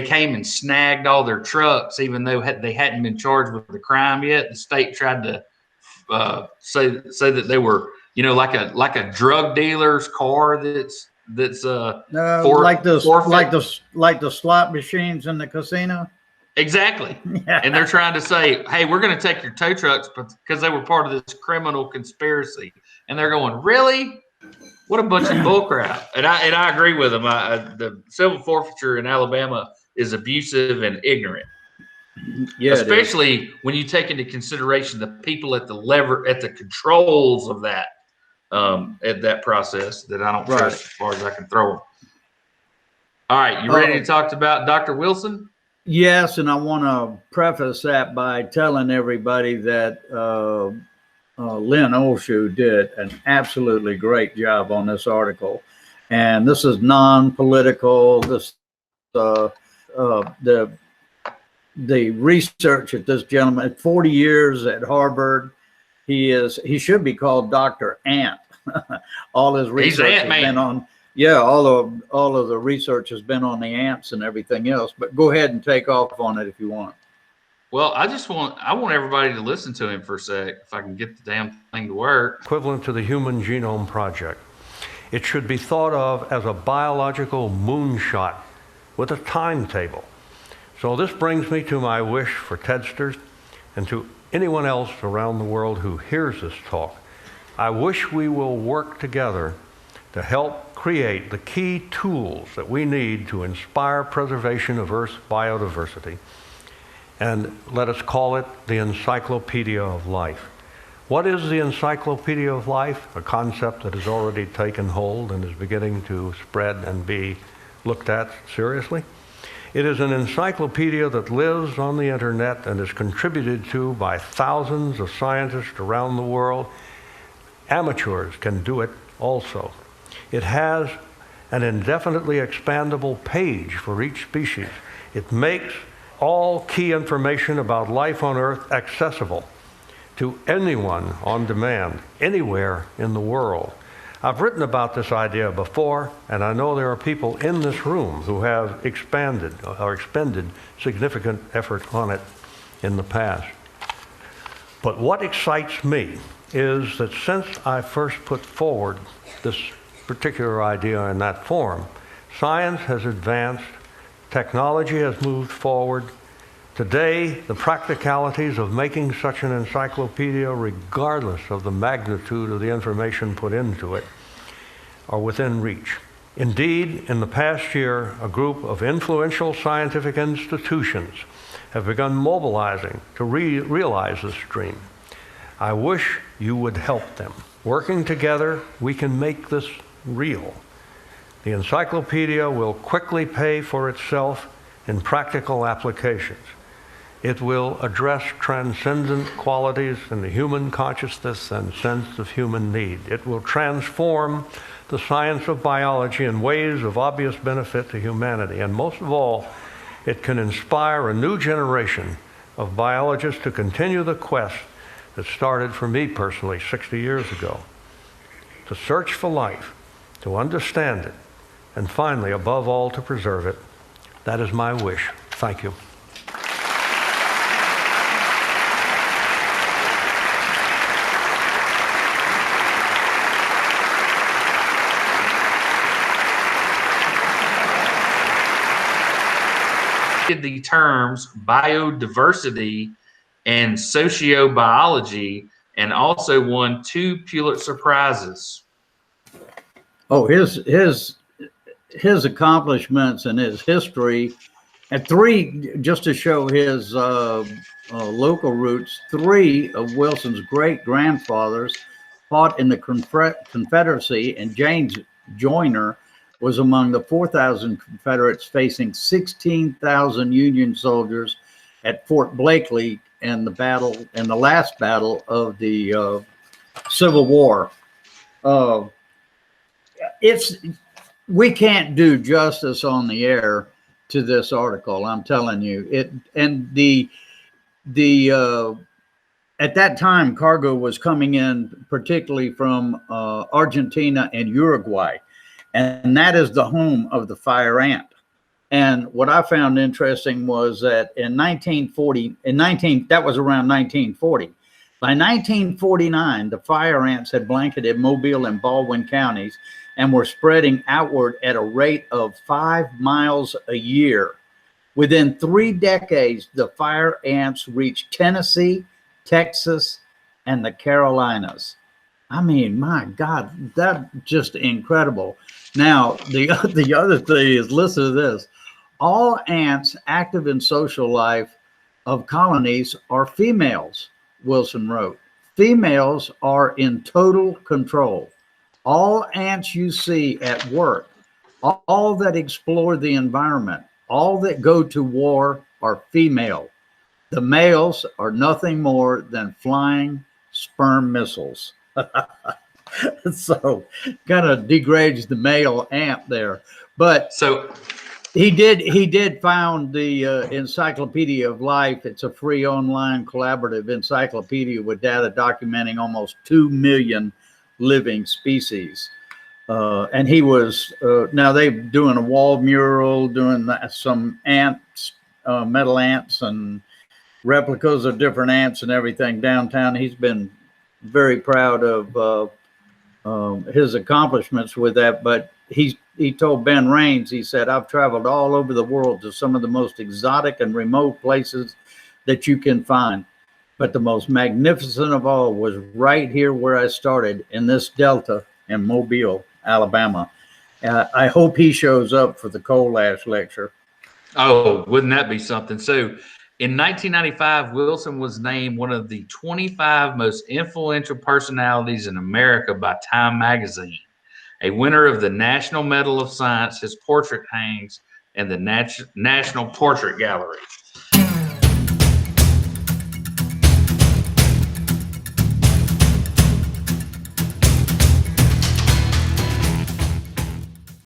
came and snagged all their trucks, even though they hadn't been charged with the crime yet. The state tried to say that they were, like a drug dealer's car that's like the slot machines in the casino. Exactly. And they're trying to say, hey, we're going to take your tow trucks because they were part of this criminal conspiracy. And they're going, really? What a bunch of bullcrap. And I agree with them. The civil forfeiture in Alabama is abusive and ignorant. Yeah, especially when you take into consideration the people at the controls of that, at that process that I don't trust as far as I can throw them. All right. You ready to talk about Dr. Wilson? Yes, and I want to preface that by telling everybody that Lynn Olshoe did an absolutely great job on this article. And this is non-political. This the research at this gentleman, 40 years at Harvard. He should be called Dr. Ant. All his research has been on. Yeah, all of the research has been on the ants and everything else, but go ahead and take off on it if you want. Well, I want everybody to listen to him for a sec, if I can get the damn thing to work. Equivalent to the Human Genome Project. It should be thought of as a biological moonshot with a timetable. So this brings me to my wish for Tedsters and to anyone else around the world who hears this talk. I wish we will work together to help create the key tools that we need to inspire preservation of Earth's biodiversity. And let us call it the Encyclopedia of Life. What is the Encyclopedia of Life? A concept that has already taken hold and is beginning to spread and be looked at seriously. It is an encyclopedia that lives on the internet and is contributed to by thousands of scientists around the world. Amateurs can do it also. It has an indefinitely expandable page for each species. It makes all key information about life on Earth accessible to anyone on demand, anywhere in the world. I've written about this idea before, and I know there are people in this room who have expanded or expended significant effort on it in the past. But what excites me is that since I first put forward this particular idea in that form, science has advanced, technology has moved forward. Today, the practicalities of making such an encyclopedia, regardless of the magnitude of the information put into it, are within reach. Indeed, in the past year, a group of influential scientific institutions have begun mobilizing to realize this dream. I wish you would help them. Working together, we can make this real. The encyclopedia will quickly pay for itself in practical applications. It will address transcendent qualities in the human consciousness and sense of human need. It will transform the science of biology in ways of obvious benefit to humanity. And most of all, it can inspire a new generation of biologists to continue the quest that started for me personally 60 years ago, to search for life, to understand it, and finally, above all, to preserve it. That is my wish. Thank you. The terms biodiversity and sociobiology, and also won 2 Pulitzer Prizes. Oh, his accomplishments and his history, and 3, just to show his local roots, 3 of Wilson's great grandfathers fought in the Confederacy, and James Joyner was among the 4,000 Confederates facing 16,000 Union soldiers at Fort Blakely in the last battle of the Civil War. We can't do justice on the air to this article. I'm telling you it. And at that time, cargo was coming in, particularly from Argentina and Uruguay. And that is the home of the fire ant. And what I found interesting was that in 1940, that was around 1940. By 1949, the fire ants had blanketed Mobile and Baldwin counties and were spreading outward at a rate of 5 miles a year. Within 3 decades, the fire ants reached Tennessee, Texas, and the Carolinas. I mean, my God, that's just incredible. Now, the other thing is, listen to this. All ants active in social life of colonies are females, Wilson wrote. Females are in total control. All ants you see at work, all that explore the environment, all that go to war are female. The males are nothing more than flying sperm missiles. So kind of degrades the male ant there. But so he did found the Encyclopedia of Life. It's a free online collaborative encyclopedia with data documenting almost 2 million living species. And he was now they're doing a wall mural, doing some ants, metal ants and replicas of different ants and everything downtown. He's been very proud of his accomplishments with that. But he told Ben Raines, he said, I've traveled all over the world to some of the most exotic and remote places that you can find. But the most magnificent of all was right here where I started in this Delta in Mobile, Alabama. I hope he shows up for the coal ash lecture. Oh, wouldn't that be something? So in 1995, Wilson was named one of the 25 most influential personalities in America by Time Magazine, a winner of the National Medal of Science. His portrait hangs in the National Portrait Gallery.